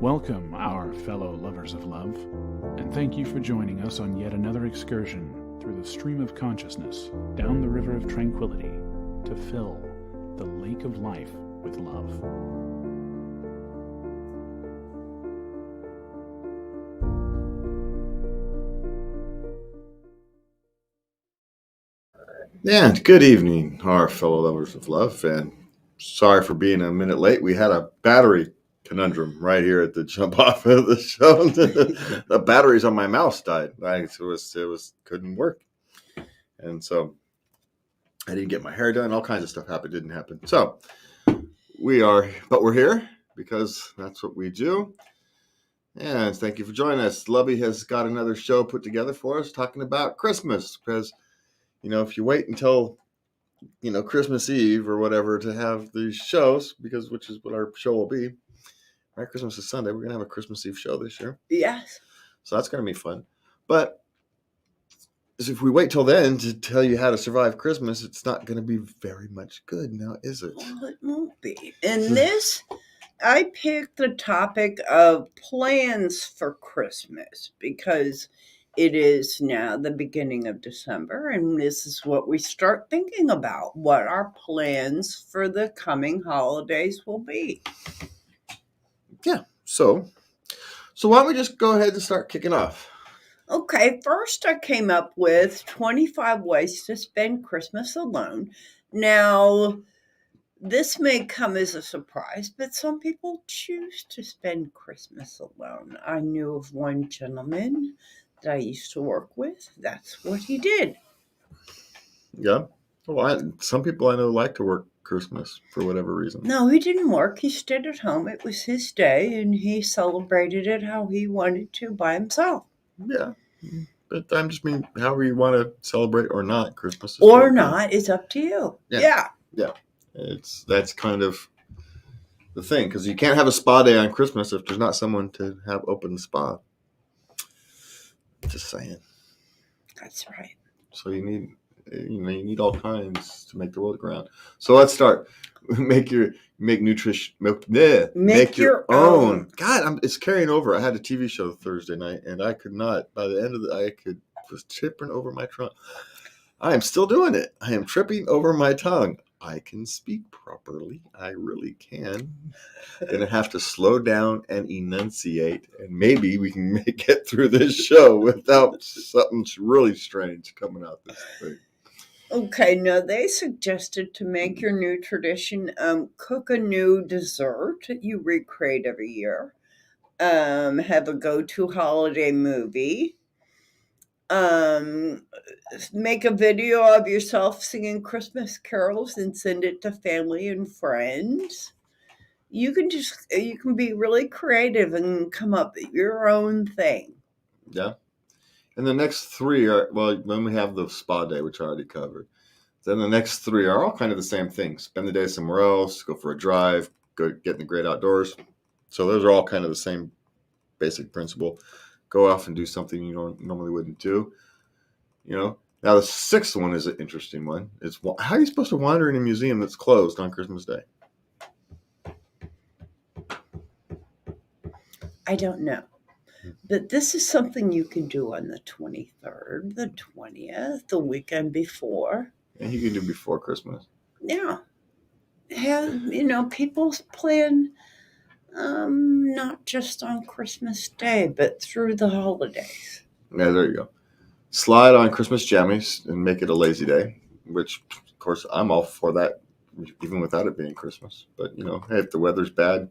Welcome, our fellow lovers of love, and thank you for joining us on yet another excursion through the stream of consciousness, down the river of tranquility, to fill the lake of life with love. And good evening, our fellow lovers of love, and sorry for being a minute late. We had a battery conundrum right here at the jump off of the show. The batteries on my mouse died. It was couldn't work, and so I didn't get my hair done. All kinds of stuff happened. Didn't happen. So we're here because that's what we do. And thank you for joining us. Lubby has got another show put together for us talking about Christmas because, if you wait until Christmas Eve or whatever to have these shows, which is what our show will be. Right, Christmas is Sunday. We're going to have a Christmas Eve show this year. Yes. So that's going to be fun. But if we wait till then to tell you how to survive Christmas, it's not going to be very much good now, is it? Well, it won't be. In this, I picked the topic of plans for Christmas because it is now the beginning of December, and this is what we start thinking about, what our plans for the coming holidays will be. Yeah. So why don't we just go ahead and start kicking off? Okay, first I came up with 25 ways to spend Christmas alone. Now, this may come as a surprise, but some people choose to spend Christmas alone. I knew of one gentleman that I used to work with. That's what he did. Yeah. Well, some people I know like to work Christmas for whatever reason. No, he didn't work. He stayed at home. It was his day, and he celebrated it how he wanted to by himself. Yeah. But I'm just mean, however you want to celebrate or not, Christmas is or not, it's up to you. Yeah. That's kind of the thing, because you can't have a spa day on Christmas if there's not someone to have open the spa. Just saying. That's right. So you need all kinds to make the world go round. So let's start. Make your own. God, it's carrying over. I had a TV show Thursday night, and I could not. By the end of was tripping over my tongue. I am still doing it. I am tripping over my tongue. I can speak properly. I really can. Gonna have to slow down and enunciate, and maybe we can get through this show without something really strange coming out this thing. Okay, now they suggested to make your new tradition, cook a new dessert that you recreate every year, have a go-to holiday movie, make a video of yourself singing Christmas carols and send it to family and friends. You can be really creative and come up with your own thing. Yeah. And the next three are, when we have the spa day, which I already covered. Then the next three are all kind of the same thing. Spend the day somewhere else, go for a drive, go get in the great outdoors. So those are all kind of the same basic principle. Go off and do something you normally wouldn't do. Now the sixth one is an interesting one. It's how are you supposed to wander in a museum that's closed on Christmas Day? I don't know. But this is something you can do on the 23rd, the 20th, the weekend before. And you can do before Christmas. Yeah. People plan not just on Christmas Day, but through the holidays. Yeah, there you go. Slide on Christmas jammies and make it a lazy day, which, of course, I'm all for that, even without it being Christmas. But, hey, if the weather's bad,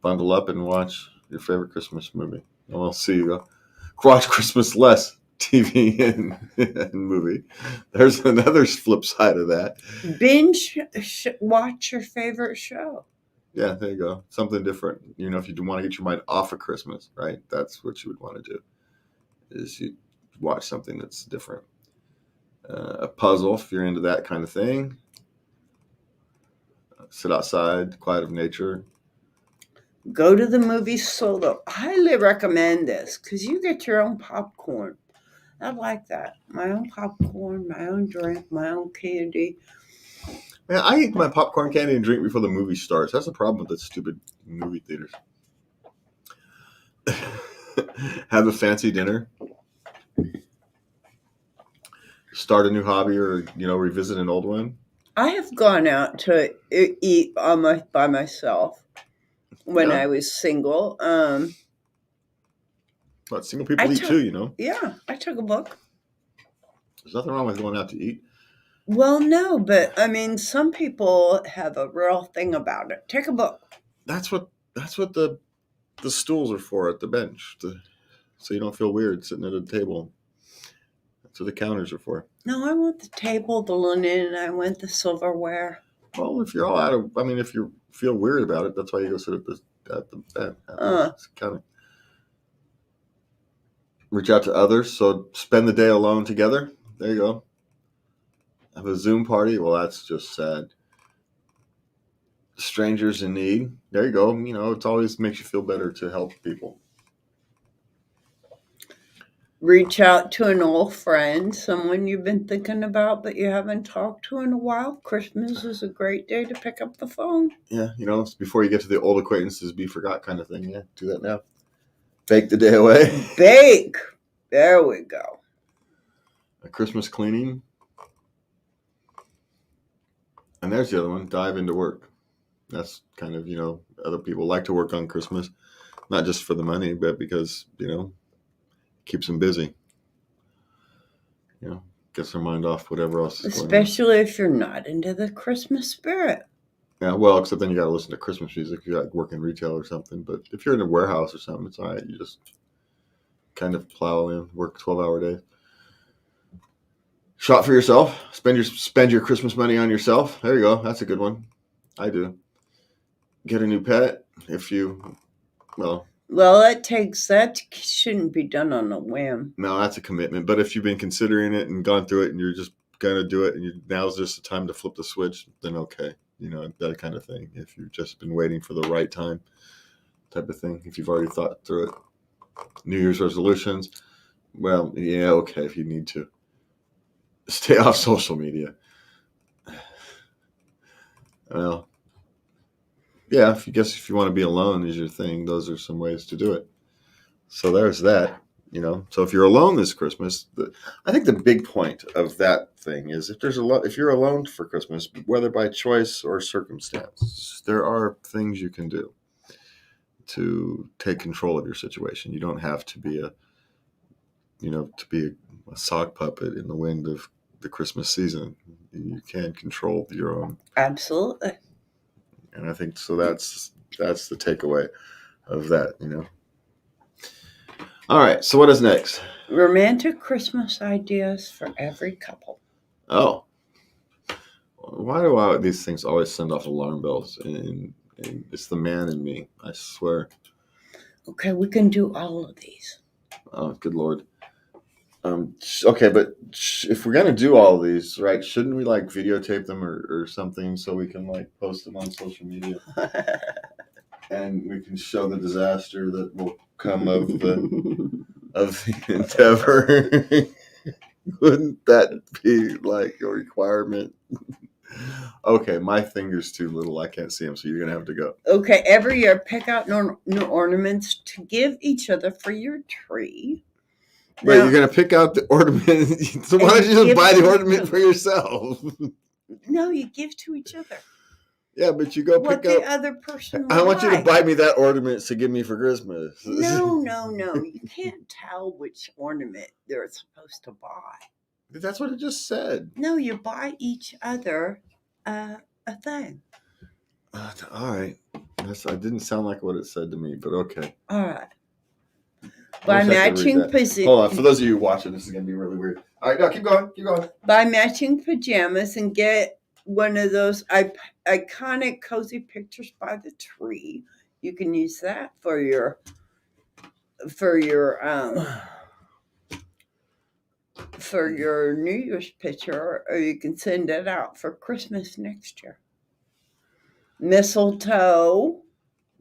bundle up and watch your favorite Christmas movie. And we'll see you watch Christmas less TV and movie. There's another flip side of that. Binge watch your favorite show. Yeah, there you go. Something different. If you do want to get your mind off of Christmas, right? That's what you would want to do, is you watch something that's different. A puzzle, if you're into that kind of thing. Sit outside, quiet of nature. Go to the movies solo. Highly recommend this because you get your own popcorn. I like that. My own popcorn, my own drink, my own candy. Man, I eat my popcorn, candy, and drink before the movie starts. That's the problem with the stupid movie theaters. have a fancy dinner, start a new hobby, or revisit an old one. I have gone out to eat by myself when Yeah. I was single. But single people eat too. Yeah, I took a book. There's nothing wrong with going out to eat. Well, no, but I mean, some people have a real thing about it. Take a book. That's what the stools are for at the bench, so you don't feel weird sitting at a table. That's what the counters are for. No, I want the table, the linen, I want the silverware. Well, if you're all out of, if you feel weird about it, that's why you go sit at the counter. Reach out to others. So spend the day alone together. There you go. Have a Zoom party. Well, that's just sad. Strangers in need. There you go. It always makes you feel better to help people. Reach out to an old friend, someone you've been thinking about but you haven't talked to in a while. Christmas is a great day to pick up the phone. Yeah, before you get to the old acquaintances be forgot kind of thing. Yeah, do that now. Bake the day away. Bake. There we go. A Christmas cleaning. And there's the other one. Dive into work. That's kind of, other people like to work on Christmas. Not just for the money, but because, keeps them busy. Gets their mind off whatever else is going on. Especially if you're not into the Christmas spirit. Yeah, well, except then you got to listen to Christmas music. You got to work in retail or something. But if you're in a warehouse or something, it's all right. You just kind of plow in, work 12-hour days. Shop for yourself. Spend your Christmas money on yourself. There you go. That's a good one. I do. Get a new pet if you, Well, that shouldn't be done on a whim. No, that's a commitment. But if you've been considering it and gone through it and you're just going to do it and now's just the time to flip the switch, then okay. That kind of thing. If you've just been waiting for the right time type of thing. If you've already thought through it. New Year's resolutions. Well, yeah, okay, if you need to. Stay off social media. Well, yeah, if you want to be alone is your thing, those are some ways to do it. So there's that, So if you're alone this Christmas, I think the big point of that thing is if you're alone for Christmas, whether by choice or circumstance, there are things you can do to take control of your situation. You don't have to be a sock puppet in the wind of the Christmas season. You can control your own. Absolutely. And I think so. That's the takeaway of that. All right. So what is next? Romantic Christmas ideas for every couple. Oh, why do these things always send off alarm bells? And it's the man in me. I swear. Okay, we can do all of these. Oh, good Lord. Okay, but if we're gonna do all of these, right? Shouldn't we videotape them or something so we can post them on social media, and we can show the disaster that will come of the endeavor? Wouldn't that be a requirement? Okay, my finger's too little. I can't see them, so you're gonna have to go. Okay, every year pick out new ornaments to give each other for your tree. Wait, you're going to pick out the ornament. So why don't you just buy the ornament for yourself? No, you give to each other. Yeah, but you go what pick up. The other person I want you to buy me that ornament to give me for Christmas. No. You can't tell which ornament they're supposed to buy. That's what it just said. No, you buy each other a thing. All right. That didn't sound like what it said to me, but okay. All right. By matching pajamas. Hold on. For those of you watching, this is going to be really weird. All right, no, keep going. Buy matching pajamas and get one of those iconic cozy pictures by the tree. You can use that for your New Year's picture, or you can send it out for Christmas next year. Mistletoe.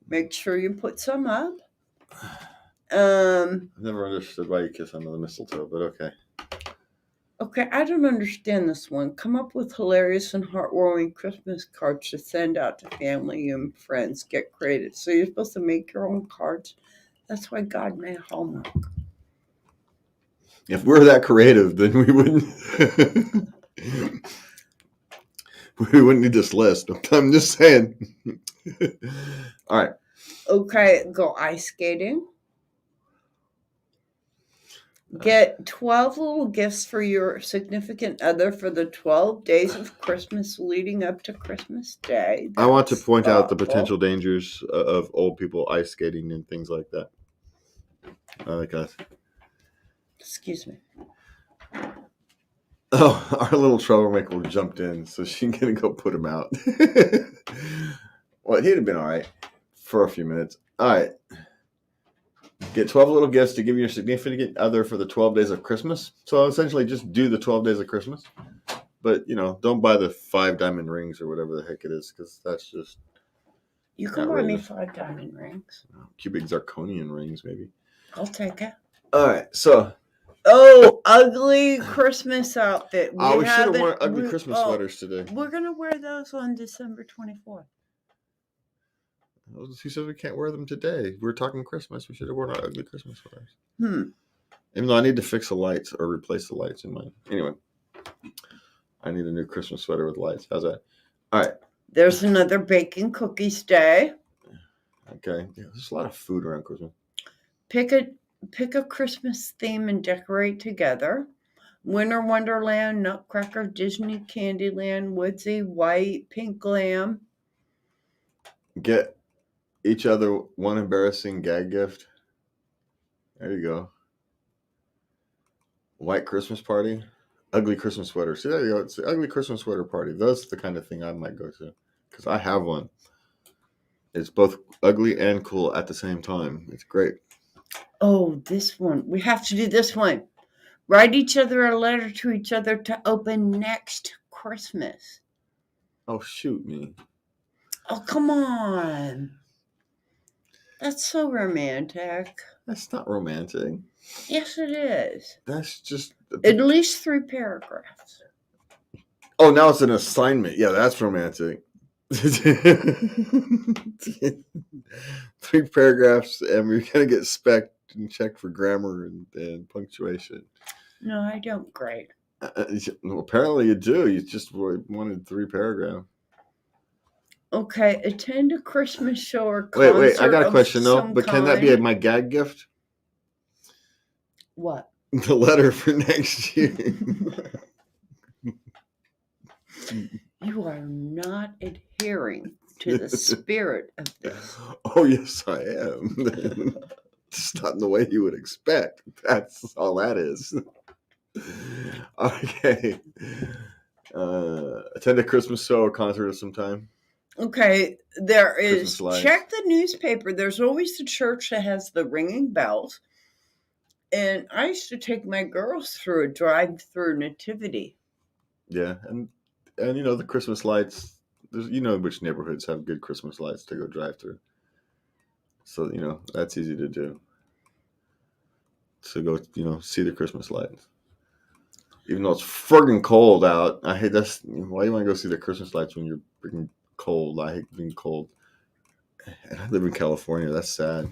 Make sure you put some up. I've never understood why you kiss under the mistletoe, but okay. Okay, I don't understand this one. Come up with hilarious and heartwarming Christmas cards to send out to family and friends. Get creative. So you're supposed to make your own cards. That's why God made Hallmark. If we're that creative, then we wouldn't. We wouldn't need this list. I'm just saying. All right. Okay, go ice skating. Get 12 little gifts for your significant other for the 12 days of Christmas leading up to Christmas Day. I want to That's point out the thoughtful. potential dangers of old people ice skating and things like that. I like that. Excuse me. Oh, our little troublemaker jumped in, so she's going to go put him out. Well, he'd have been all right for a few minutes. All right. Get 12 little gifts to give your significant other for the 12 days of Christmas. So essentially just do the 12 days of Christmas. But, don't buy the 5 diamond rings or whatever the heck it is, because that's just... You can buy me 5 diamond rings. Cubic zirconian rings, maybe. I'll take it. All right, so... Oh, ugly Christmas outfit. We should have worn ugly Christmas sweaters today. We're going to wear those on December 24th. He said we can't wear them today. We're talking Christmas. We should have worn our ugly Christmas sweaters. Even though I need to fix the lights or replace the lights in mine. Anyway, I need a new Christmas sweater with lights. How's that? All right. There's another baking cookies day. Okay. Yeah, there's a lot of food around Christmas. Pick a Christmas theme and decorate together. Winter Wonderland, Nutcracker, Disney, Candyland, Woodsy, White, Pink Glam. Get each other one embarrassing gag gift. There you go. White Christmas party. Ugly Christmas sweater. See, there you go. It's the ugly Christmas sweater party. That's the kind of thing I might go to. Because I have one. It's both ugly and cool at the same time. It's great. Oh, this one. We have to do this one. Write each other a letter to each other to open next Christmas. Oh, shoot me. Oh, come on. That's so romantic. That's not romantic. Yes, it is. That's just... At least 3 paragraphs. Oh, now it's an assignment. Yeah, that's romantic. 3 paragraphs, and we're going to get spec'd and checked for grammar and punctuation. No, I don't grade. Well, apparently you do. You just wanted 3 paragraphs. Okay, attend a Christmas show or concert. Wait, I got a question though. But can that be my gag gift? What? The letter for next year. You are not adhering to the spirit of this. Oh, yes, I am. It's not in the way you would expect. That's all that is. Okay. Attend a Christmas show or concert of some time. Okay, there is, check the newspaper. There's always the church that has the ringing bells. And I used to take my girls through a drive-through nativity. Yeah, and the Christmas lights, there's which neighborhoods have good Christmas lights to go drive through. So, that's easy to do. To go, see the Christmas lights. Even though it's friggin' cold out. I hate that's why you want to go see the Christmas lights when you're freaking cold. I hate being cold. And I live in California. That's sad.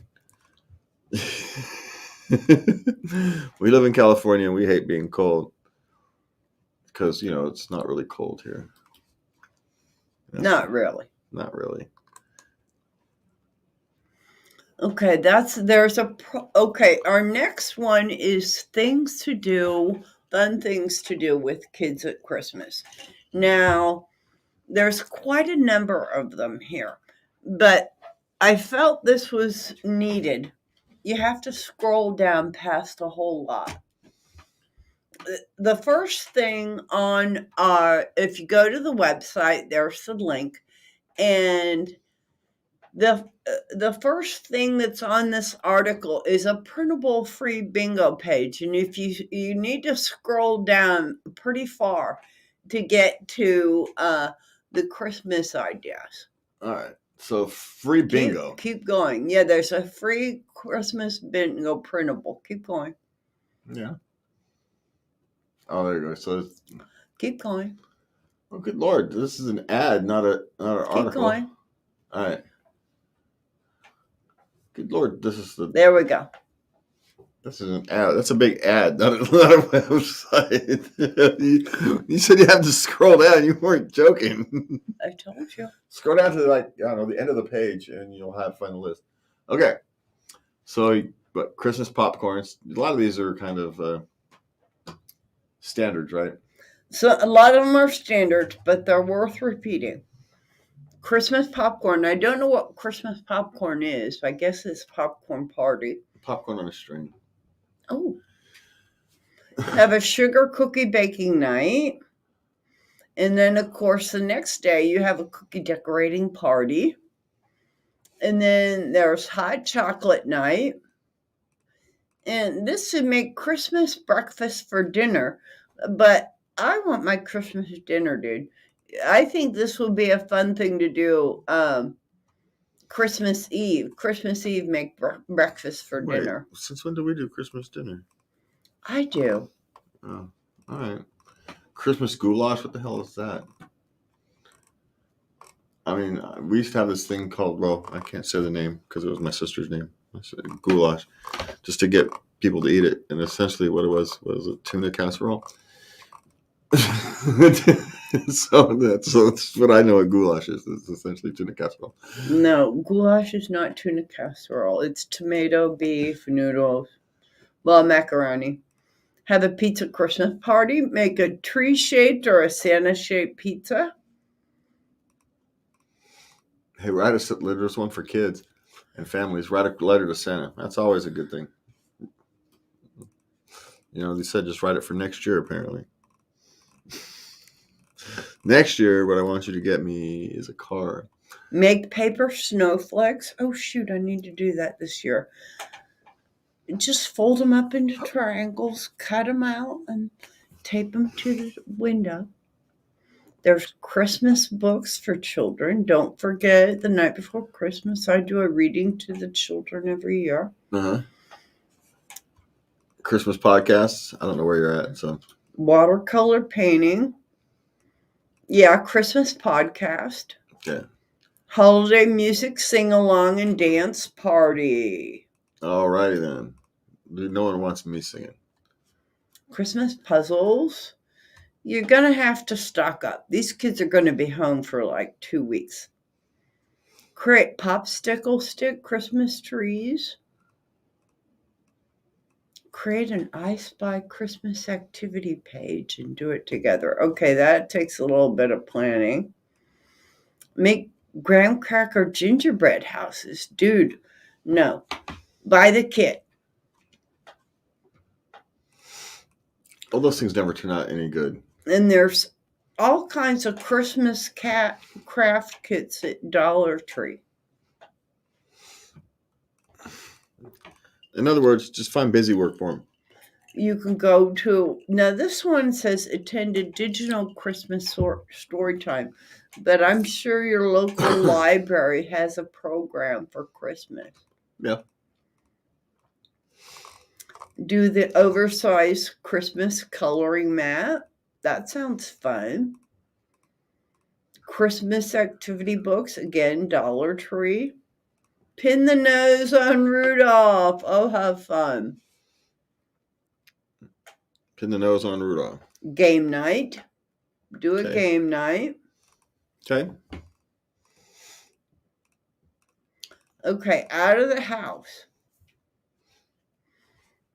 We live in California and we hate being cold. Because, it's not really cold here. Not really. Not really. Okay, our next one is things to do, fun things to do with kids at Christmas. Now, there's quite a number of them here, but I felt this was needed. You have to scroll down past a whole lot. The first thing on if you go to the website, there's the link, and the first thing that's on this article is a printable free bingo page, and if you need to scroll down pretty far to get to the Christmas ideas. All right, so free bingo. Keep going. Yeah, there's a free Christmas bingo printable. Keep going. Yeah. Oh, there you go. So keep going. Oh, good Lord! This is an ad, not an article. Keep going. All right. Good Lord, There we go. This is an ad. That's a big ad, not a website. you said you have to scroll down. You weren't joking. I told you. Scroll down to the end of the page, and you'll find the list. Okay. So, but Christmas popcorns. A lot of these are kind of standards, right? So a lot of them are standards, but they're worth repeating. Christmas popcorn. I don't know what Christmas popcorn is. I guess it's popcorn party. Popcorn on a string. Oh. Have a sugar cookie baking night. And then, of course, the next day you have a cookie decorating party. And then there's hot chocolate night. And this would make Christmas breakfast for dinner. But I want my Christmas dinner, dude. I think this would be a fun thing to do. Christmas Eve. Christmas Eve, make breakfast for dinner. Since when do we do Christmas dinner? I do. Oh, all right. Christmas goulash? What the hell is that? I mean, we used to have this thing called, well, I can't say the name because it was my sister's name. I said goulash, just to get people to eat it. And essentially what it was a tuna casserole. So that's what I know what goulash is. It's essentially tuna casserole. No, goulash is not tuna casserole. It's tomato, beef, noodles, well, macaroni. Have a pizza Christmas party. Make a tree-shaped or a Santa-shaped pizza. Hey, write a letter. There's one for kids and families. Write a letter to Santa. That's always a good thing. They said just write it for next year, apparently. Next year, what I want you to get me is a car. Make paper snowflakes. Oh, shoot, I need to do that this year. Just fold them up into triangles, cut them out, and tape them to the window. There's Christmas books for children. Don't forget, the night before Christmas, I do a reading to the children every year. Uh-huh. Christmas podcasts. I don't know where you're at. So Watercolor painting. Yeah, Christmas podcast. Okay. Holiday music sing-along and dance party. All righty then. No one wants me singing. Christmas puzzles. You're going to have to stock up. These kids are going to be home for like 2 weeks. Create popsicle stick Christmas trees. Create an I Spy Christmas activity page and do it together. Okay, that takes a little bit of planning. Make graham cracker gingerbread houses. Dude, no. Buy the kit. All those things never turn out any good. And there's all kinds of Christmas craft kits at Dollar Tree. In other words, just find busy work for them. You can go to, now this one says attended digital Christmas story time, but I'm sure your local library has a program for Christmas. Yeah. Do the oversized Christmas coloring mat. That sounds fun. Christmas activity books, again, Dollar Tree. Pin the nose on Rudolph. Oh, have fun. Pin the nose on Rudolph. Game night. Do a game night. Okay. Okay, out of the house.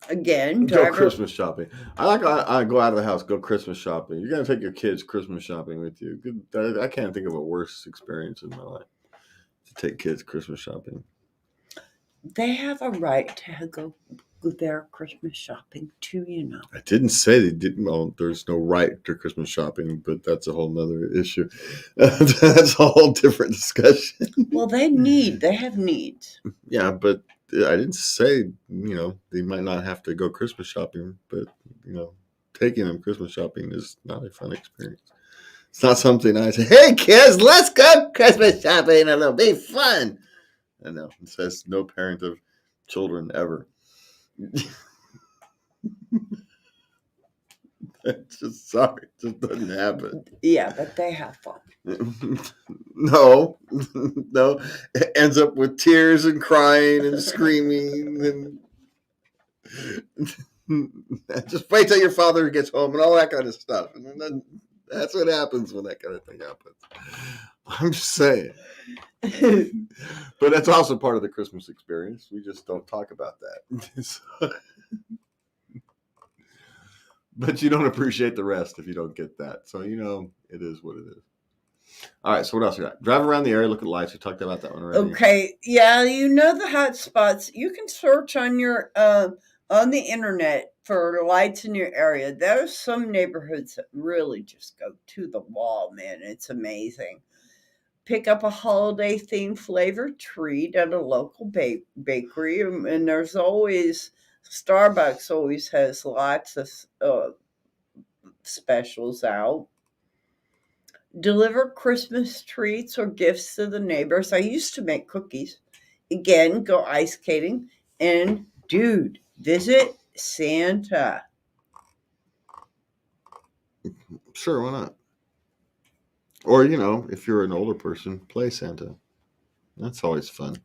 Again, go Christmas shopping. I go out of the house, go Christmas shopping. You're going to take your kids Christmas shopping with you. I can't think of a worse experience in my life to take kids Christmas shopping. They have a right to go their Christmas shopping too, I didn't say they didn't. Well, there's no right to Christmas shopping, but that's a whole nother issue. That's a whole different discussion. Well, they have needs. Yeah, but I didn't say, they might not have to go Christmas shopping, but, taking them Christmas shopping is not a fun experience. It's not something I say, hey, kids, let's go Christmas shopping and it'll be fun. I know. It says no parent of children ever. It's just sorry, it just doesn't happen. Yeah, but they have fun. No, no. It ends up with tears and crying and screaming and just wait till your father gets home and all that kind of stuff. And then that's what happens when that kind of thing happens. I'm just saying. But that's also part of the Christmas experience. We just don't talk about that. But you don't appreciate the rest if you don't get that. So, it is what it is. All right, so what else we got? Drive around the area, look at lights. We talked about that one already. Okay, yeah, the hot spots. You can search on your on the internet for lights in your area. There's some neighborhoods that really just go to the wall, man. It's amazing. Pick up a holiday themed flavored treat at a local bakery, and there's always Starbucks always has lots of specials out. Deliver Christmas treats or gifts to the neighbors. I used to make cookies. Again, go ice skating. And, dude, visit Santa. Sure, why not? Or, if you're an older person, play Santa. That's always fun.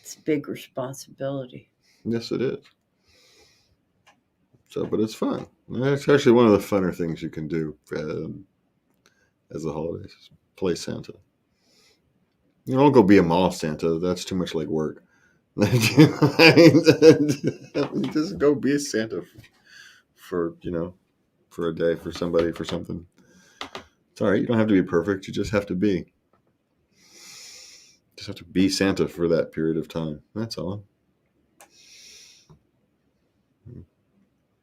It's a big responsibility. Yes, it is. So, but it's fun. It's actually one of the funner things you can do as the holidays. Play Santa. Don't go be a mall Santa. That's too much like work. Just go be a Santa for a day, for somebody, for something. It's all right. You don't have to be perfect. You just have to be. Just have to be Santa for that period of time. That's all.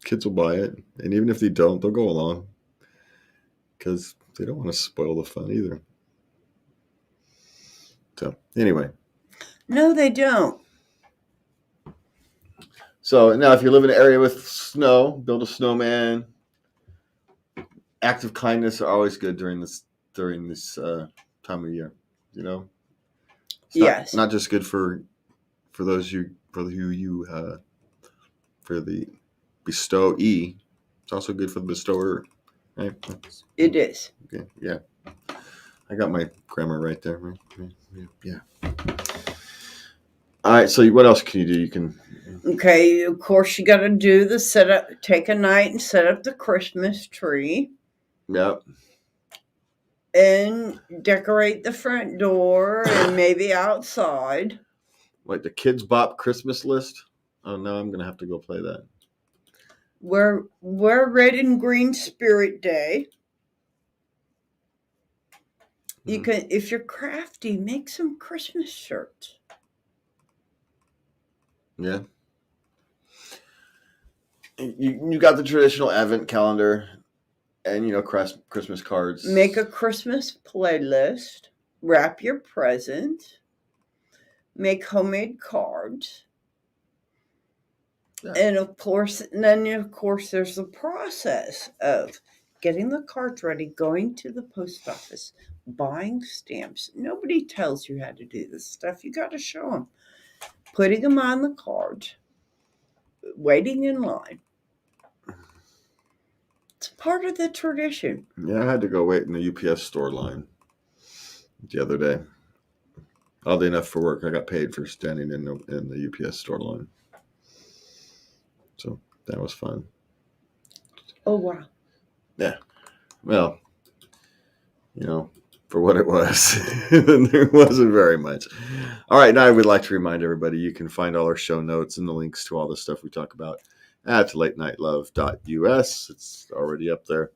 Kids will buy it. And even if they don't, they'll go along. Because they don't want to spoil the fun either. So, anyway. No, they don't. So, now if you live in an area with snow, build a snowman. Acts of kindness are always good during this time of year. It's Yes. not just good for the bestowee. It's also good for the bestower. Right? It is. Okay. Yeah. I got my grammar right there. Right? Yeah. All right. So what else can you do? You can. Okay. Of course, you got to do the setup. Take a night and set up the Christmas tree. Yep. And decorate the front door and maybe outside. Like the Kids Bop Christmas list. Oh no, I'm gonna have to go play that. Wear red and green Spirit Day. You can, if you're crafty, make some Christmas shirts. Yeah. You got the traditional Advent calendar, and Christmas cards. Make a Christmas playlist. Wrap your present. Make homemade cards. Yeah. And of course, there's the process of getting the cards ready, going to the post office, buying stamps. Nobody tells you how to do this stuff. You got to show them. Putting them on the card, waiting in line. It's part of the tradition. Yeah, I had to go wait in the UPS store line the other day. Oddly enough, for work, I got paid for standing in the UPS store line. So that was fun. Oh, wow. Yeah. Well, for what it was, there wasn't very much. All right. Now I would like to remind everybody you can find all our show notes and the links to all the stuff we talk about at latenightLove.us. It's already up there.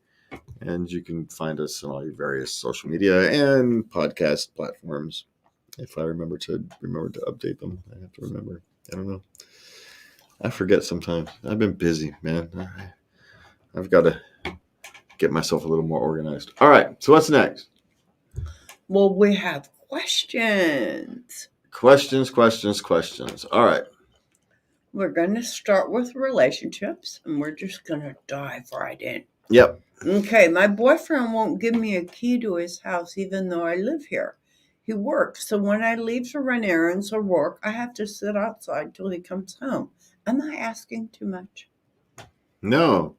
And you can find us on all your various social media and podcast platforms. If I remember to update them, I have to remember. I don't know. I forget sometimes. I've been busy, man. I've got to get myself a little more organized. All right. So what's next? Well, we have questions. Questions. All right. We're going to start with relationships, and we're just going to dive right in. Yep. Okay. My boyfriend won't give me a key to his house, even though I live here. He works, so when I leave to run errands or work, I have to sit outside till he comes home. Am I asking too much? No.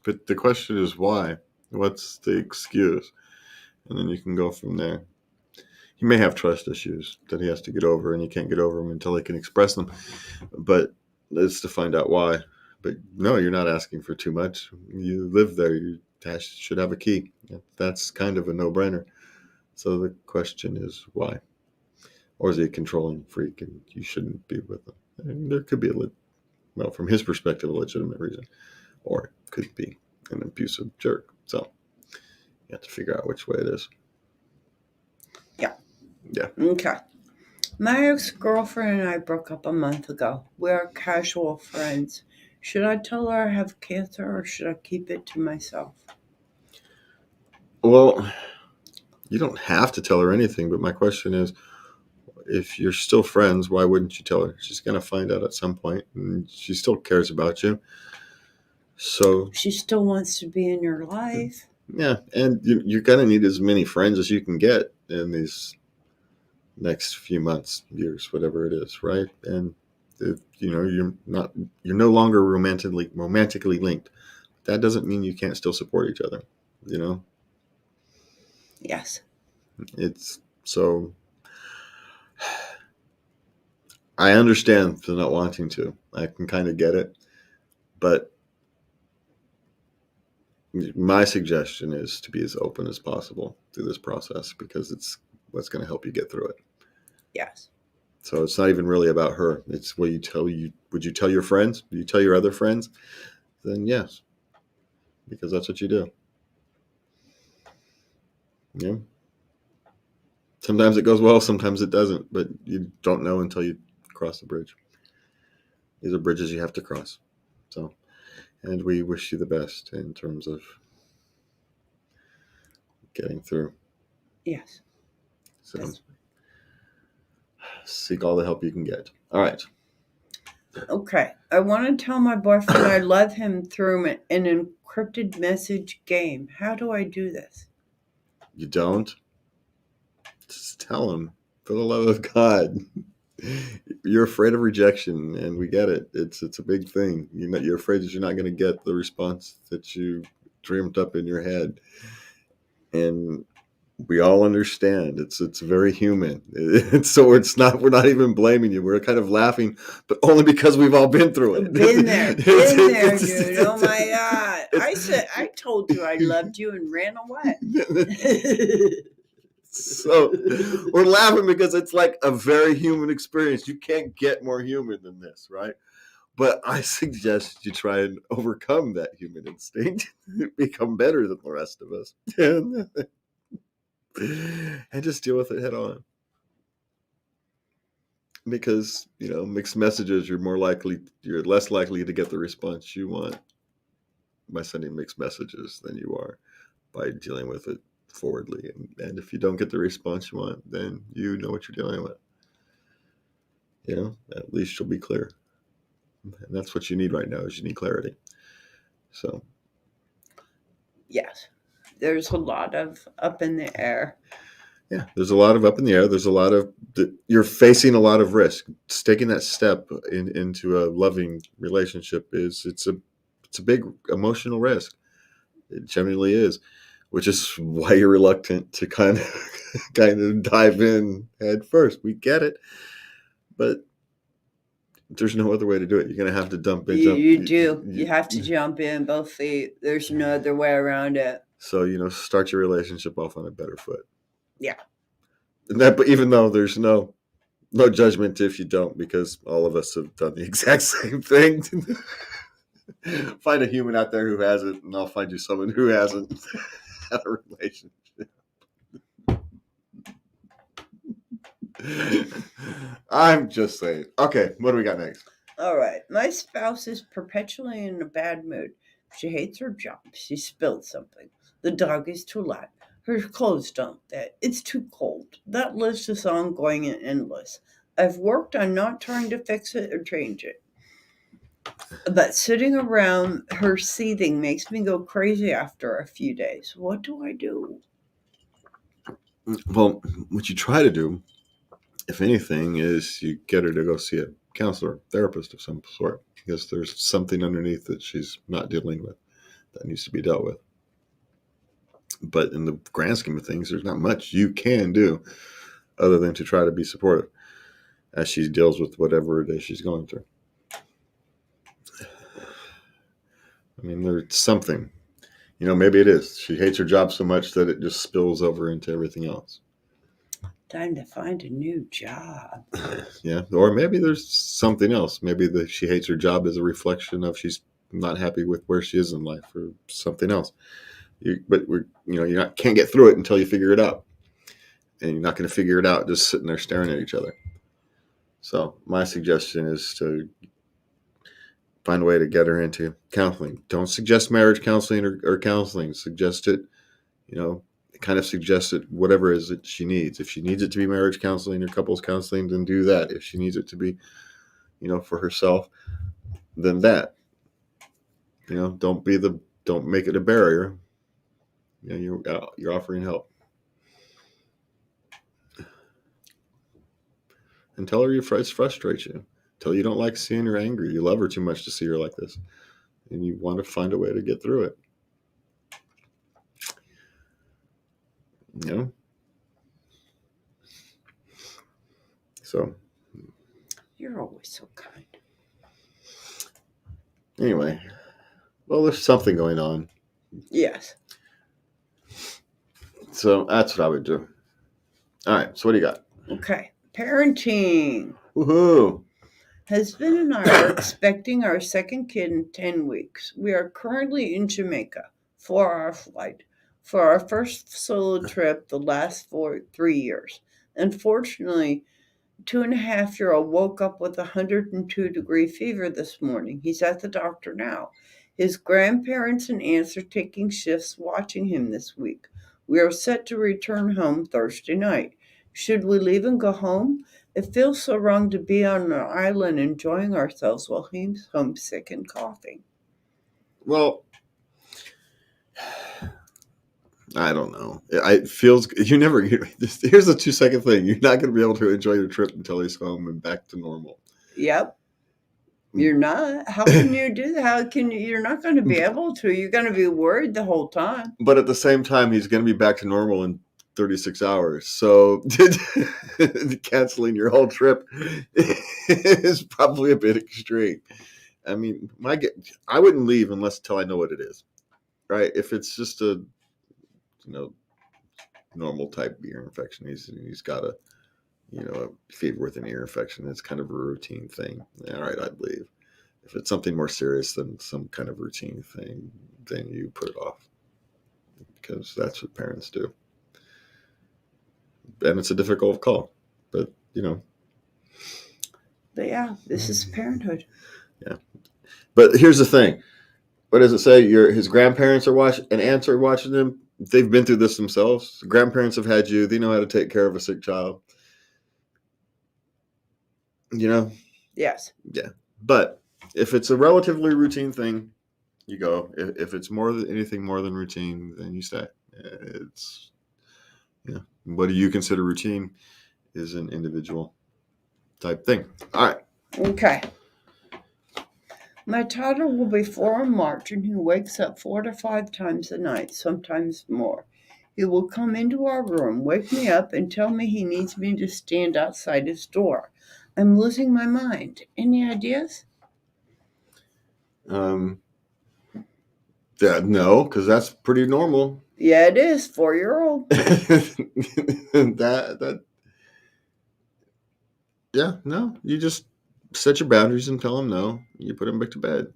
But the question is why? What's the excuse? And then you can go from there. He may have trust issues that he has to get over, and he can't get over them until he can express them. But it's to find out why. But no, you're not asking for too much. You live there. You should have a key. That's kind of a no-brainer. So the question is why? Or is he a controlling freak and you shouldn't be with him? And there could be from his perspective, a legitimate reason. Or it could be an abusive jerk. So you have to figure out which way it is. Yeah. Yeah. Okay. My ex-girlfriend and I broke up a month ago. We are casual friends. Should I tell her I have cancer or should I keep it to myself? Well, you don't have to tell her anything, but my question is, if you're still friends, why wouldn't you tell her? She's going to find out at some point, and she still cares about you. So she still wants to be in your life. Yeah, and you're going to need as many friends as you can get in these next few months, years, whatever it is, right? And if, you're no longer romantically linked. That doesn't mean you can't still support each other. Yes. It's so. I understand the not wanting to. I can kind of get it, but my suggestion is to be as open as possible through this process because it's what's going to help you get through it. Yes. So it's not even really about her. It's what you tell you. Would you tell your friends? Do you tell your other friends? Then yes, because that's what you do. Yeah. Sometimes it goes well, sometimes it doesn't, but you don't know until you cross the bridge. These are bridges you have to cross. So, and we wish you the best in terms of getting through. Yes. So, seek all the help you can get. All right. Okay. I want to tell my boyfriend I love him through an encrypted message game. How do I do this? You don't? Just tell him, for the love of God. You're afraid of rejection, and we get it. It's a big thing. You're afraid that you're not going to get the response that you dreamed up in your head. And we all understand. It's very human. We're not even blaming you. We're kind of laughing, but only because we've all been through it. Been there, dude. Oh my God. I told you I loved you and ran away. So we're laughing because it's like a very human experience. You can't get more human than this, right? But I suggest you try and overcome that human instinct, become better than the rest of us, and just deal with it head on. Because, mixed messages, you're less likely to get the response you want by sending mixed messages than you are by dealing with it forwardly. And if you don't get the response you want, then you know what you're dealing with. At least you'll be clear. And that's what you need right now is you need clarity. So. Yes. There's a lot of up in the air. Yeah, there's a lot of up in the air. There's a lot of you're facing a lot of risk. Taking that step into a loving relationship it's a big emotional risk. It generally is, which is why you're reluctant to kind of dive in head first. We get it, but there's no other way to do it. You're going to have to dump in. You have to jump in both feet. There's no other way around it. So start your relationship off on a better foot. Yeah. But even though there's no judgment if you don't, because all of us have done the exact same thing. Find a human out there who hasn't, and I'll find you someone who hasn't had a relationship. I'm just saying. Okay, what do we got next? All right. My spouse is perpetually in a bad mood. She hates her job. She spilled something. The dog is too loud. Her clothes don't fit. It's too cold. That list is ongoing and endless. I've worked on not trying to fix it or change it. But sitting around her seething makes me go crazy after a few days. What do I do? Well, what you try to do, if anything, is you get her to go see a counselor, therapist of some sort, because there's something underneath that she's not dealing with. that needs to be dealt with. But in the grand scheme of things, there's not much you can do other than to try to be supportive as she deals with whatever it is she's going through. I mean, there's something. Maybe it is. She hates her job so much that it just spills over into everything else. Time to find a new job. Yeah, or maybe there's something else. Maybe she hates her job as a reflection of she's not happy with where she is in life, or something else. Can't get through it until you figure it out, and you're not going to figure it out just sitting there staring at each other. So my suggestion is to find a way to get her into counseling. Don't suggest marriage counseling or counseling. Suggest it, kind of suggest it, whatever it is that she needs. If she needs it to be marriage counseling or couples counseling, then do that. If she needs it to be, for herself, then that. Don't make it a barrier. You're offering help. And tell her it frustrates you. Tell her you don't like seeing her angry. You love her too much to see her like this. And you want to find a way to get through it. So. You're always so kind. Anyway, well, there's something going on. Yes. So that's what I would do. All right. So what do you got? Okay. Parenting. Woohoo. Husband and I are expecting our second kid in 10 weeks. We are currently in Jamaica, 4-hour flight, for our first solo trip the last 3 years. Unfortunately, 2.5-year-old woke up with a 102-degree fever this morning. He's at the doctor now. His grandparents and aunts are taking shifts watching him this week. We are set to return home Thursday night. Should we leave and go home? It feels so wrong to be on an island enjoying ourselves while he's homesick and coughing. Well, I don't know. It feels you never. Here's the 2-second thing: you're not going to be able to enjoy your trip until he's home and back to normal. Yep, you're not. How can you do that? You're not going to be able to. You're going to be worried the whole time. But at the same time, he's going to be back to normal in 36 hours. So canceling your whole trip is probably a bit extreme. I mean, I wouldn't leave until I know what it is, right? If it's just a normal type ear infection, he's got a fever with an ear infection. It's kind of a routine thing. All right, I'd leave. If it's something more serious than some kind of routine thing, then you put it off, because that's what parents do. And it's a difficult call, but But yeah, this is parenthood. Yeah. But here's the thing. What does it say? His grandparents are watching, and aunts are watching him. They've been through this themselves. Grandparents have had you. They know how to take care of a sick child. Yes. Yeah. But if it's a relatively routine thing, you go. If it's anything more than routine, then you stay. It's what do you consider routine is an individual type thing. All right. Okay. My toddler will be 4 in March, and he wakes up 4 to 5 times a night, sometimes more. He will come into our room, wake me up, and tell me he needs me to stand outside his door. I'm losing my mind. Any ideas? Yeah, no, because that's pretty normal. Yeah, it is. 4-year-old. Yeah, no. You just set your boundaries and tell him no. You put him back to bed.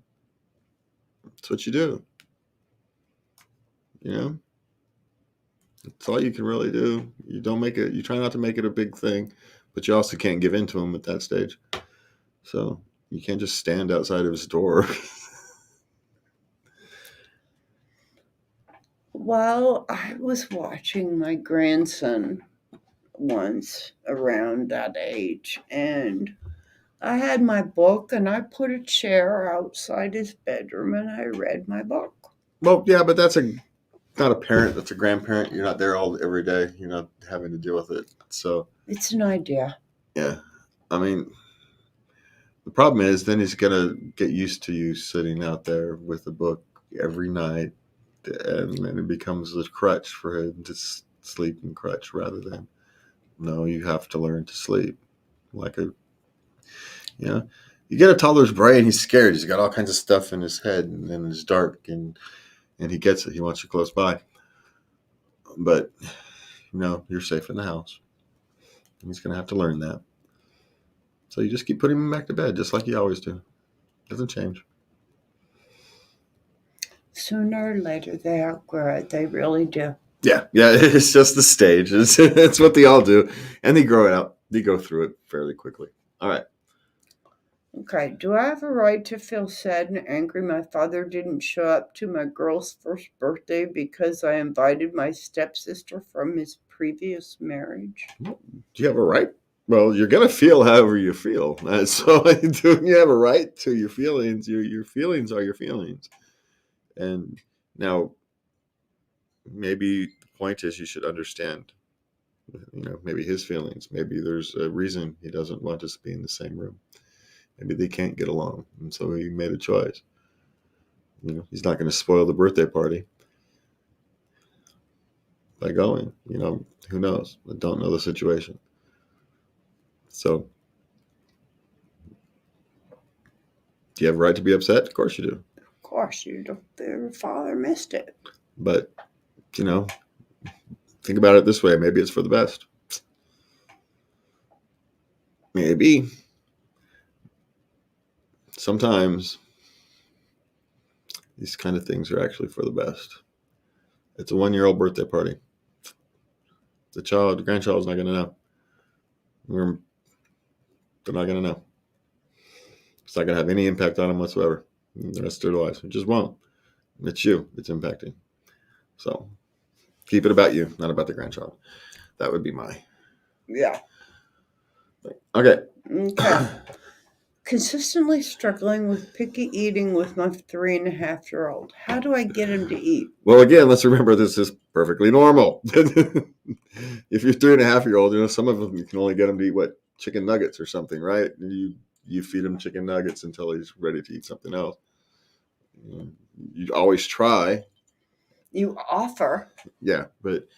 That's what you do. That's all you can really do. You don't make it. You try not to make it a big thing, but you also can't give in to him at that stage. So you can't just stand outside of his door. Well, I was watching my grandson once around that age, and I had my book, and I put a chair outside his bedroom, and I read my book. Well, yeah, but that's not a parent. That's a grandparent. You're not there every day. You're not having to deal with it. So It's an idea. yeah, I mean, the problem is then he's gonna get used to you sitting out there with a book every night, and then it becomes a crutch for him to sleep and crutch rather than, no, you have to learn to sleep like a, you get a toddler's brain. He's scared. He's got all kinds of stuff in his head, and it's dark, and he gets it. He wants you close by, but you're safe in the house. And he's going to have to learn that. So you just keep putting him back to bed, just like you always do. Doesn't change. Sooner or later, they outgrow it. They really do. Yeah. It's just the stage. It's what they all do, and they grow it out. They go through it fairly quickly. All right. Okay, do I have a right to feel sad and angry my father didn't show up to my girl's first birthday because I invited my stepsister from his previous marriage? Do you have a right? Well, you're going to feel however you feel. So you have a right to your feelings. Your feelings are your feelings. And now, maybe the point is you should understand, maybe his feelings. Maybe there's a reason he doesn't want us to be in the same room. Maybe they can't get along, and so he made a choice. He's not going to spoil the birthday party by going. Who knows? I don't know the situation. So, do you have a right to be upset? Of course you do. Of course you do. Their father missed it. But, think about it this way. Maybe it's for the best. Maybe. Sometimes these kind of things are actually for the best. It's a 1-year-old birthday party. The grandchild's not going to know. They're not going to know. It's not going to have any impact on them whatsoever. The rest of their lives. It just won't. It's you. It's impacting. So keep it about you, not about the grandchild. That would be my. Yeah. Okay. Consistently struggling with picky eating with my 3.5-year-old. How do I get him to eat? Well, again, let's remember this is perfectly normal. If you're 3.5-year-old, some of them you can only get them to eat chicken nuggets or something, right? You feed him chicken nuggets until he's ready to eat something else. You always try. You offer. Yeah, but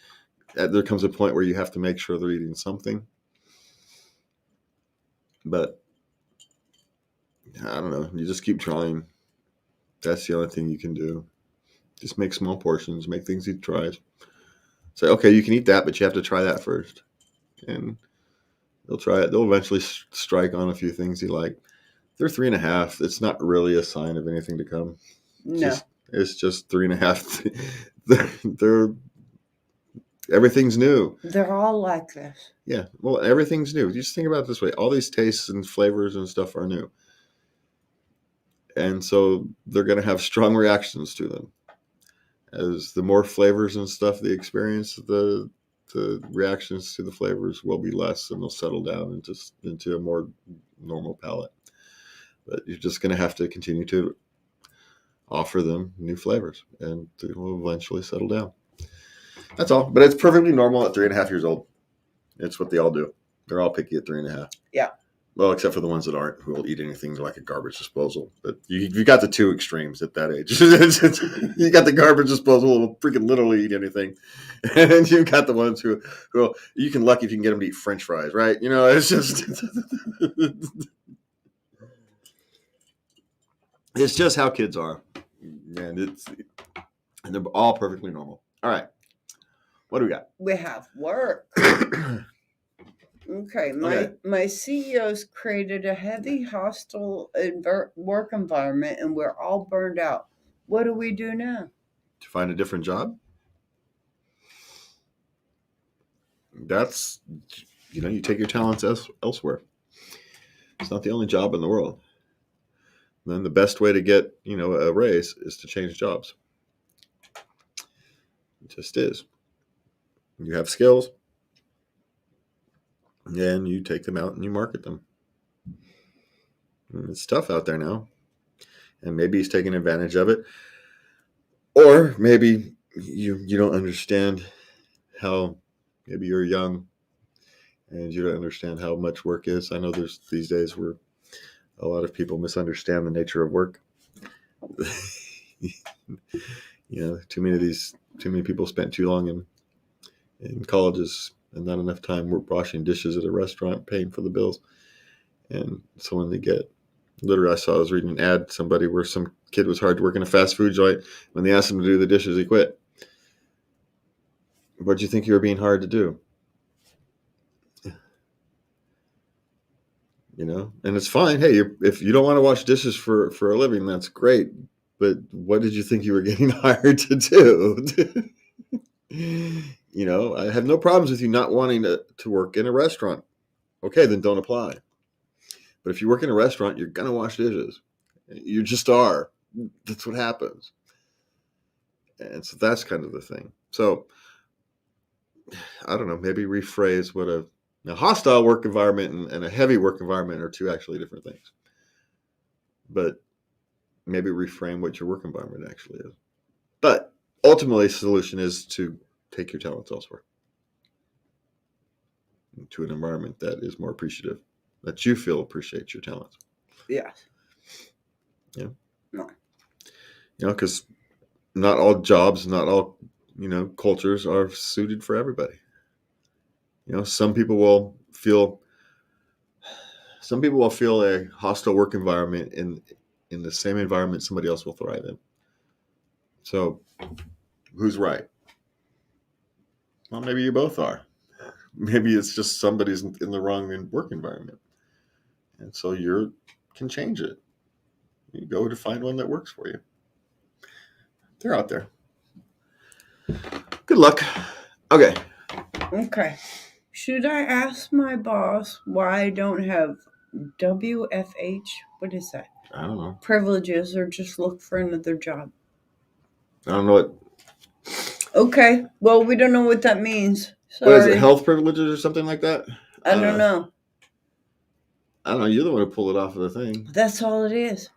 there comes a point where you have to make sure they're eating something. But I don't know. You just keep trying. That's the only thing you can do. Just make small portions. Make things he tries. Say, okay, you can eat that, but you have to try that first. And they'll try it. They'll eventually strike on a few things he like. They're 3.5. It's not really a sign of anything to come. No. It's just 3.5. Everything's new. They're all like this. Yeah. Well, everything's new. You just think about it this way. All these tastes and flavors and stuff are new. And so they're going to have strong reactions to them. As the more flavors and stuff they experience, the reactions to the flavors will be less, and they'll settle down into a more normal palate. But you're just going to have to continue to offer them new flavors, and they will eventually settle down. That's all. But it's perfectly normal at 3.5 years old. It's what they all do. They're all picky at 3.5. Yeah. Well, except for the ones that aren't, who will eat anything like a garbage disposal. But you got the two extremes at that age. You got the garbage disposal who will freaking literally eat anything. And you've got the ones who you can lucky if you can get them to eat French fries, right? It's just it's just how kids are. And they're all perfectly normal. All right. What do we got? We have work. Okay, my CEO's created a heavy, hostile work environment, and we're all burned out. What do we do now? To find a different job? That's, you take your talents elsewhere. It's not the only job in the world. And then the best way to get, a raise is to change jobs. It just is. You have skills. And you take them out and you market them. And it's tough out there now. And maybe he's taking advantage of it. Or maybe you don't understand how, maybe you're young and you don't understand how much work is. I know there's these days where a lot of people misunderstand the nature of work. Too many people spent too long in colleges and not enough time washing dishes at a restaurant, paying for the bills. And so when they get, literally, I was reading an ad, somebody where some kid was hard to work in a fast food joint. When they asked him to do the dishes, he quit. What do you think you were being hard to do? And it's fine. Hey, if you don't want to wash dishes for a living, that's great. But what did you think you were getting hired to do? I have no problems with you not wanting to work in a restaurant. Okay, then don't apply. But if you work in a restaurant, you're going to wash dishes. You just are. That's what happens. And so that's kind of the thing. So I don't know, maybe rephrase what a hostile work environment and a heavy work environment are two actually different things. But maybe reframe what your work environment actually is. But ultimately, the solution is to take your talents elsewhere, to an environment that is more appreciative, that you feel appreciates your talents. Yes. Yeah. No. Because not all jobs, not all, cultures are suited for everybody. Some people will feel a hostile work environment in the same environment somebody else will thrive in. So who's right? Well, maybe you both are. Maybe it's just somebody's in the wrong work environment. And so you can change it. You go to find one that works for you. They're out there. Good luck. Okay. Should I ask my boss why I don't have WFH? What is that? I don't know. Privileges, or just look for another job? I don't know what. Okay. Well, we don't know what that means. Sorry. What is it? Health privileges or something like that? I don't know. I don't know. You're the one who pulled it off of the thing. That's all it is.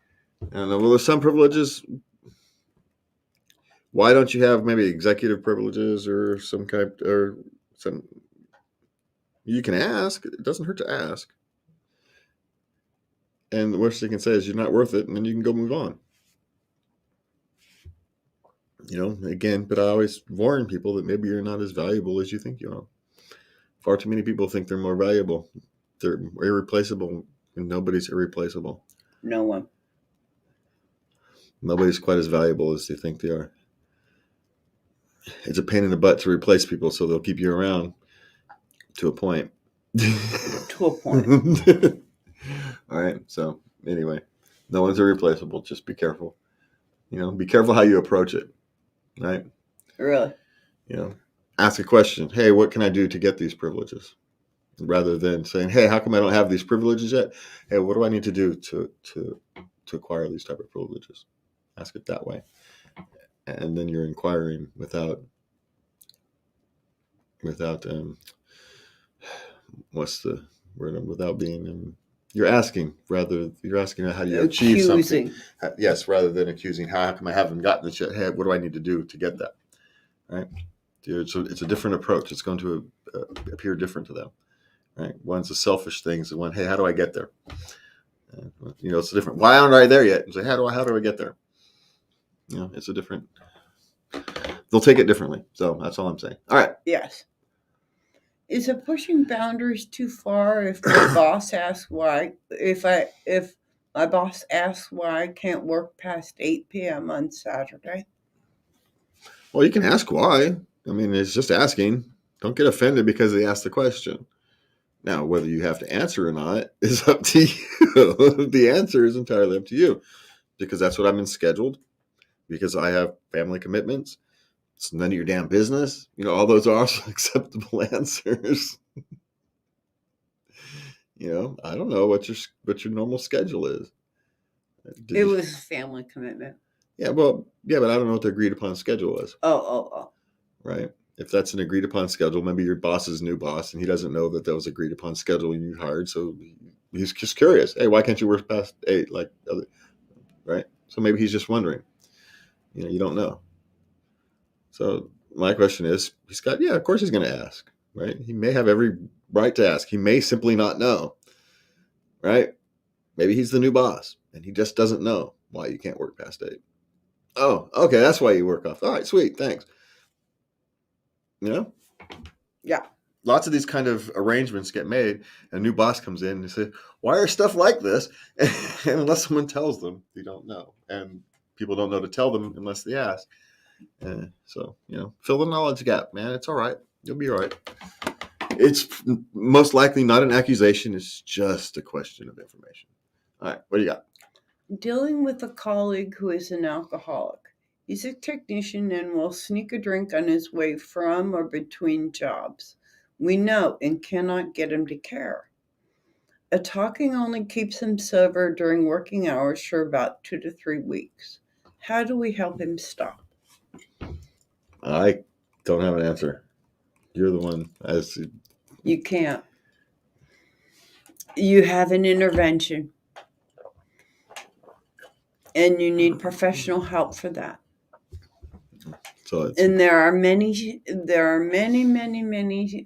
I don't know. Well, there's some privileges. Why don't you have maybe executive privileges or some kind, or some? You can ask. It doesn't hurt to ask. And the worst they can say is you're not worth it, and then you can go move on. Again, but I always warn people that maybe you're not as valuable as you think you are. Far too many people think they're more valuable. They're irreplaceable, and nobody's irreplaceable. No one. Nobody's quite as valuable as they think they are. It's a pain in the butt to replace people, so they'll keep you around to a point. To a point. All right. So anyway, no one's irreplaceable. Just be careful. Be careful how you approach it. Right? Really? Ask a question. Hey, what can I do to get these privileges? Rather than saying, hey, how come I don't have these privileges yet? Hey, what do I need to do to acquire these type of privileges? Ask it that way. And then you're inquiring without what's the word? Without being, you're asking how do you achieve something? Yes, rather than accusing. How come I haven't gotten this yet? Hey, what do I need to do to get that? Right? It's a different approach. It's going to appear different to them. Right? One's a selfish thing. So one, hey, how do I get there? It's a different. Why aren't I there yet? And say, how do I get there? It's a different. They'll take it differently. So that's all I'm saying. All right. Yes. Is it pushing boundaries too far if my boss asks why? If my boss asks why I can't work past 8 p.m. on Saturday? Well, you can ask why. I mean, it's just asking. Don't get offended because they asked the question. Now, whether you have to answer or not is up to you. The answer is entirely up to you, because that's what I'm in scheduled, because I have family commitments. It's none of your damn business. All those are also acceptable answers. I don't know what your normal schedule is. It was a family commitment. Yeah, but I don't know what the agreed upon schedule is. Oh. Right. If that's an agreed upon schedule, maybe your boss's new boss, and he doesn't know that was agreed upon schedule you hired. So he's just curious. Hey, why can't you work past 8 like other? Right. So maybe he's just wondering. You don't know. So my question is, of course he's going to ask, right? He may have every right to ask. He may simply not know, right? Maybe he's the new boss and he just doesn't know why you can't work past 8. Oh, okay. That's why you work off. All right, sweet. Thanks. You know, Yeah. lots of these kind of arrangements get made. A new boss comes in and they say, "Why are stuff like this?" And unless someone tells them, they don't know, and people don't know to tell them unless they ask. So fill the knowledge gap, man. It's all right. You'll be all right. It's most likely not an accusation. It's just a question of information. All right, what do you got? Dealing with a colleague who is an alcoholic. He's a technician and will sneak a drink on his way from or between jobs. We know and cannot get him to care. A talking only keeps him sober during working hours for about 2 to 3 weeks. How do we help him stop? I don't have an answer. You're the one. You can't. You have an intervention, and you need professional help for that. So And there are many, many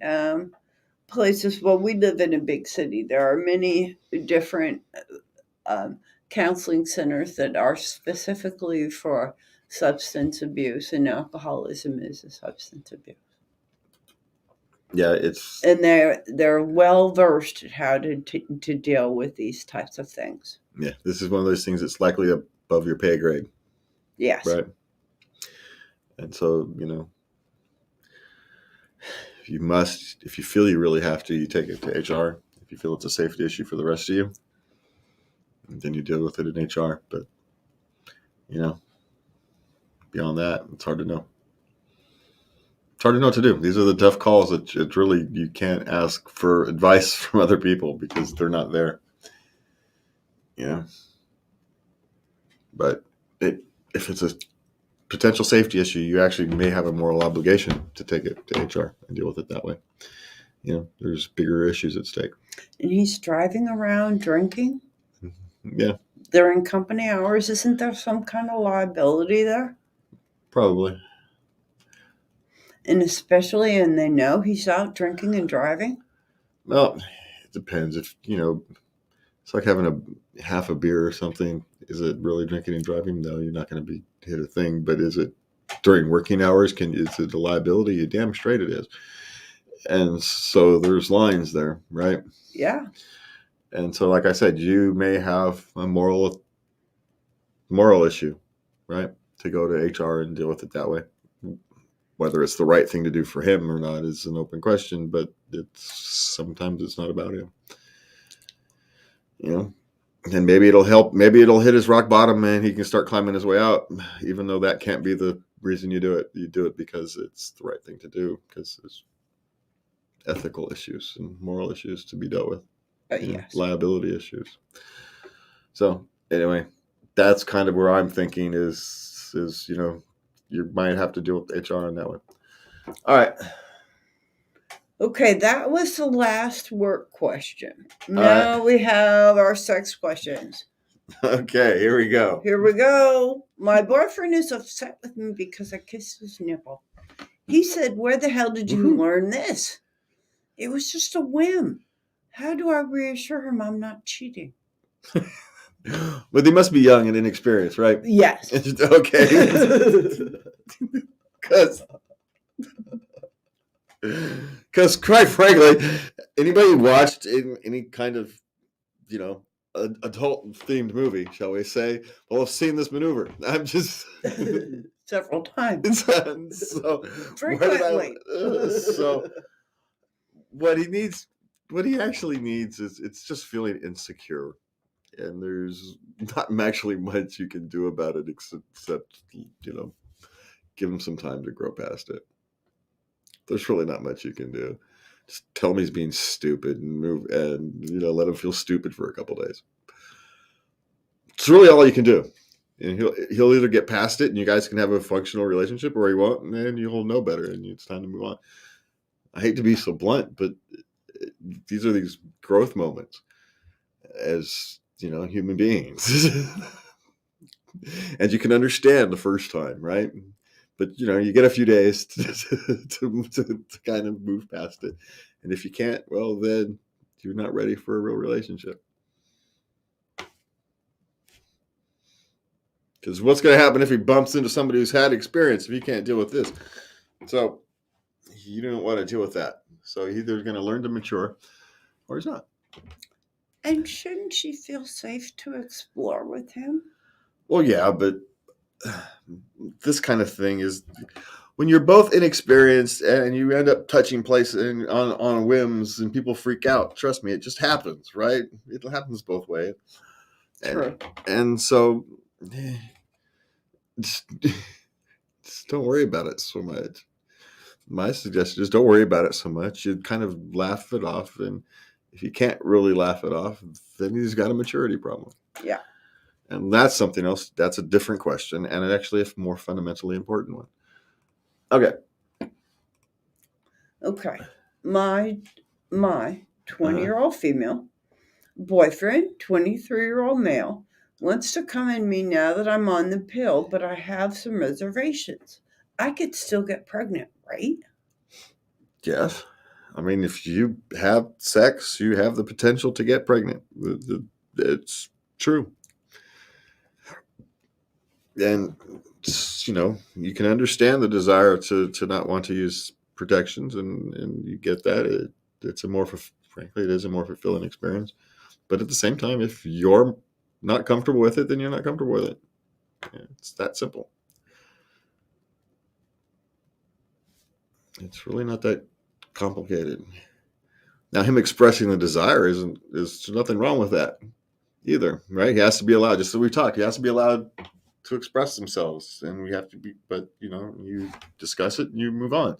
places. Well, we live in a big city. There are many different counseling centers that are specifically for substance abuse, and alcoholism is a substance abuse. yeah, it's And they're well versed at how to deal with these types of things. yeah. This is one of those things that's likely above your pay grade, Yes. right? And so if you feel you really have to, you take it to HR. If you feel it's a safety issue for the rest of you, then you deal with it in HR. But beyond that, it's hard to know. It's hard to know what to do. These are the tough calls that it's really, you can't ask for advice from other people because they're not there. But if it's a potential safety issue, you actually may have a moral obligation to take it to HR and deal with it that way. There's bigger issues at stake. And he's driving around drinking? Yeah. During company hours, isn't there some kind of liability there? Probably. And especially, and they know he's out drinking and driving? Well, it depends. If, it's like having a half a beer or something. Is it really drinking and driving? No, you're not going to be hit a thing. But is it during working hours? Is it a liability? You're damn straight it is. And so there's lines there, right? Yeah. And so, like I said, you may have a moral issue, right? To go to HR and deal with it that way. Whether it's the right thing to do for him or not is an open question, but sometimes it's not about him. And maybe it'll help. Maybe it'll hit his rock bottom and he can start climbing his way out, even though that can't be the reason you do it. You do it because it's the right thing to do, because there's ethical issues and moral issues to be dealt with. Yes. Liability issues. So anyway, that's kind of where I'm thinking is you might have to deal with HR on that one. All right. Okay, that was the last work question. Now we have our sex questions. Okay, here we go. Here we go. My boyfriend is upset with me because I kissed his nipple. He said, "Where the hell did you learn this?" It was just a whim. How do I reassure him I'm not cheating? But they must be young and inexperienced, right? Yes. Okay. Because quite frankly, anybody who watched any kind of, adult themed movie, shall we say, will have seen this maneuver. I'm just several times. So frequently. So what he actually needs is, it's just feeling insecure. And there's not actually much you can do about it except give him some time to grow past it. There's really not much you can do. Just tell him he's being stupid and let him feel stupid for a couple days. It's really all you can do. And he'll either get past it and you guys can have a functional relationship, or he won't, and then you'll know better and it's time to move on. I hate to be so blunt, but these are these growth moments as human beings. And you can understand the first time, right? But you get a few days to kind of move past it. And if you can't, well, then you're not ready for a real relationship. Because what's going to happen if he bumps into somebody who's had experience if he can't deal with this? So you don't want to deal with that. So he's either going to learn to mature or he's not. And shouldn't she feel safe to explore with him? Well, yeah, but this kind of thing is when you're both inexperienced and you end up touching places on whims and people freak out. Trust me, it just happens, right? It happens both ways. True. And so just don't worry about it so much. My suggestion is don't worry about it so much. You kind of laugh it off. And if you can't really laugh it off, then he's got a maturity problem. Yeah. And that's something else. That's a different question. And actually a more fundamentally important one. Okay. Okay. My 20-year-old female boyfriend, 23-year-old male, wants to come in me now that I'm on the pill, but I have some reservations. I could still get pregnant, right? Yes. I mean, if you have sex, you have the potential to get pregnant. It's true. And, you can understand the desire to not want to use protections, and you get that. Frankly, it is a more fulfilling experience. But at the same time, if you're not comfortable with it, then you're not comfortable with it. It's that simple. It's really not that complicated. Now, him expressing the desire is nothing wrong with that either, right? He has to be allowed, just so we talked, he has to be allowed to express themselves, and we have to be, but you discuss it and you move on.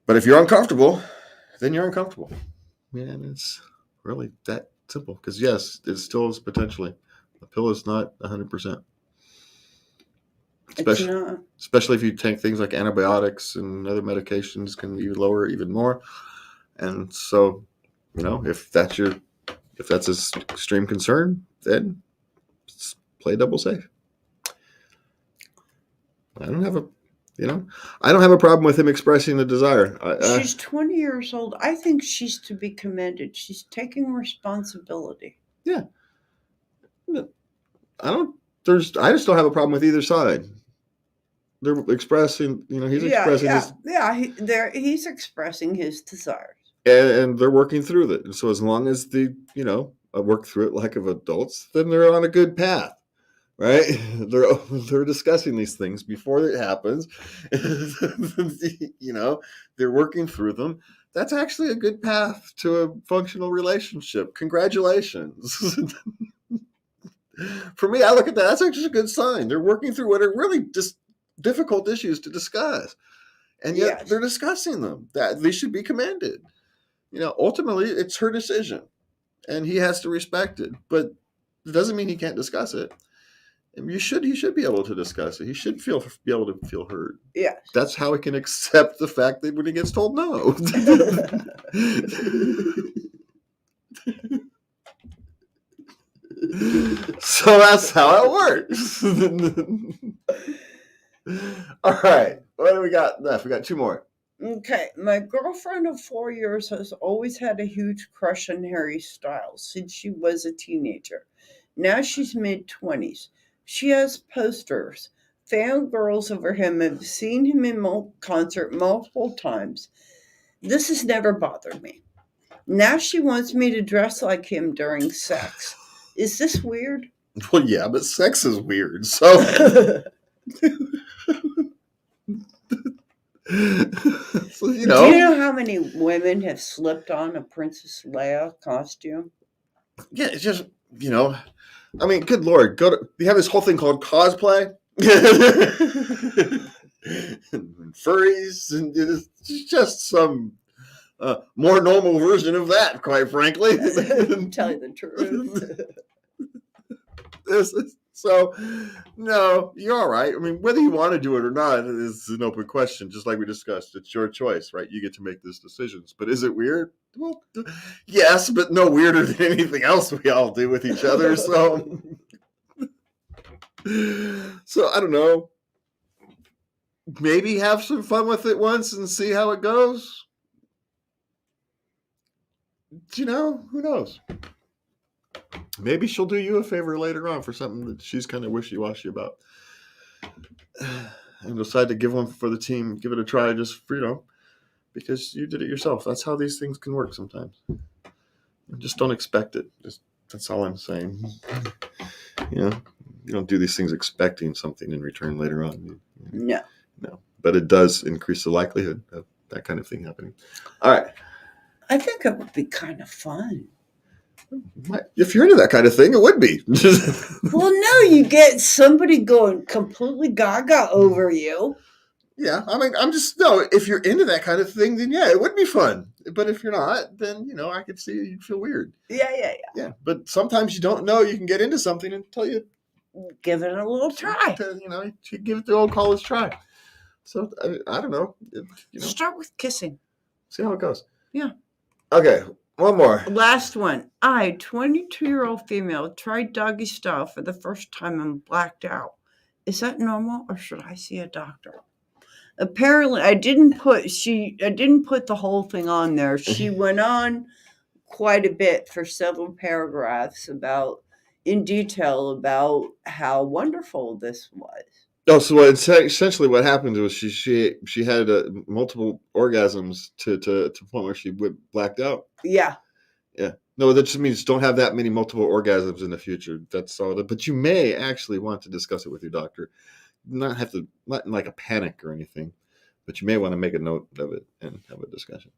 But if you're uncomfortable, then you're uncomfortable. Man, it's really that simple. Because yes, it still is potentially. The pill is not 100%. Especially if you take things like antibiotics and other medications can even lower even more. And so, if that's an extreme concern, then play double safe. I don't have a problem with him expressing the desire. She's 20 years old. I think she's to be commended. She's taking responsibility. Yeah. I just don't have a problem with either side. They're expressing, he's expressing his... Yeah, he's expressing his desires. And they're working through it. And so as long as they, work through it like of adults, then they're on a good path, right? They're discussing these things before it happens. They're working through them. That's actually a good path to a functional relationship. Congratulations. For me, I look at that. That's actually a good sign. They're working through what are really just difficult issues to discuss, and yet they're discussing them. That they should be commended. Ultimately, it's her decision, and he has to respect it. But it doesn't mean he can't discuss it. And he should be able to discuss it. He should be able to feel heard. Yeah, that's how he can accept the fact that when he gets told no. So that's how it works. All right. What do we got left? We got two more. Okay. My girlfriend of 4 years has always had a huge crush on Harry Styles since she was a teenager. Now she's mid-20s. She has posters. Fangirls over him have seen him in concert multiple times. This has never bothered me. Now she wants me to dress like him during sex. Is this weird? Well, yeah, but sex is weird. So, Do you know how many women have slipped on a Princess Leia costume? Yeah, it's just, I mean, good Lord, you have this whole thing called cosplay. And furries, and it's just some more normal version of that, quite frankly. Tell you the truth. So, no, you're all right. I mean, whether you want to do it or not is an open question, just like we discussed. It's your choice, right? You get to make these decisions. But is it weird? Well, yes, but no weirder than anything else we all do with each other. So I don't know. Maybe have some fun with it once and see how it goes. Who knows? maybe she'll do you a favor later on for something that she's kind of wishy-washy about. And decide to give one for the team, give it a try just for, because you did it yourself. That's how these things can work sometimes. Just don't expect it. That's all I'm saying. You don't do these things expecting something in return later on. No. But it does increase the likelihood of that kind of thing happening. All right. I think it would be kind of fun. If you're into that kind of thing, it would be. Well, no, you get somebody going completely gaga over you. Yeah, I mean, if you're into that kind of thing, then yeah, it would be fun. But if you're not, then, I could see you'd feel weird. Yeah. But sometimes you don't know you can get into something until you give it a little try. You give it the old college try. So, I don't know. Start with kissing. See how it goes. Yeah. Okay, one more. Last one. I, 22-year-old female, tried doggy style for the first time and blacked out. Is that normal, or should I see a doctor? Apparently, I didn't put the whole thing on there. She went on quite a bit for several paragraphs in detail about how wonderful this was. Oh, so essentially what happened was she had multiple orgasms to the point where she blacked out. Yeah. No, that just means don't have that many multiple orgasms in the future. That's all. But you may actually want to discuss it with your doctor. Not in like a panic or anything, but you may want to make a note of it and have a discussion.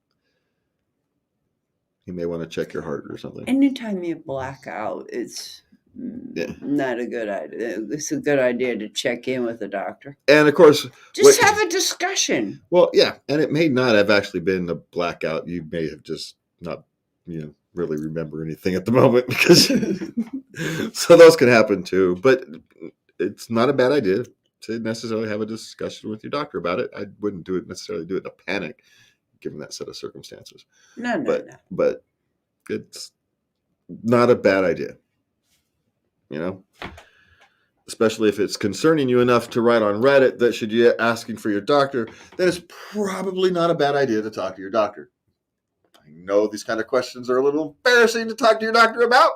You may want to check your heart or something. Anytime you black out, it's not a good idea. It's a good idea to check in with the doctor. And of course, just have a discussion. Well, yeah, and it may not have actually been a blackout. You may have just not, really remember anything at the moment, because so those can happen too. But it's not a bad idea to necessarily have a discussion with your doctor about it. I wouldn't necessarily do it in a panic, given that set of circumstances. No. But it's not a bad idea, especially if it's concerning you enough to write on Reddit that should you asking for your doctor, then it's probably not a bad idea to talk to your doctor. I know these kind of questions are a little embarrassing to talk to your doctor about,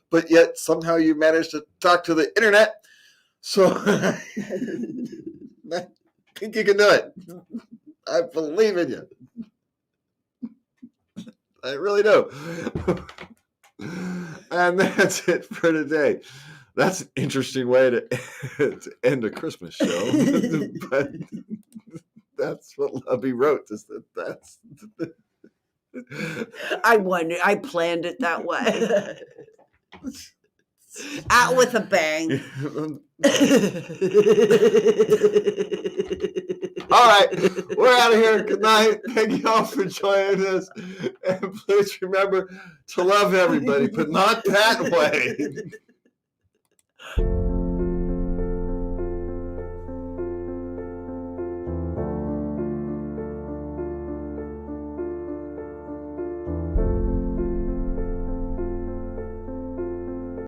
but yet somehow you managed to talk to the internet. So I think you can do it. I believe in you. I really do. And that's it for today. That's an interesting way to end a Christmas show. But that's what Lubby wrote. I planned it that way. Out with a bang. All right, we're out of here. Good night. Thank you all for joining us. And please remember to love everybody, but not that way.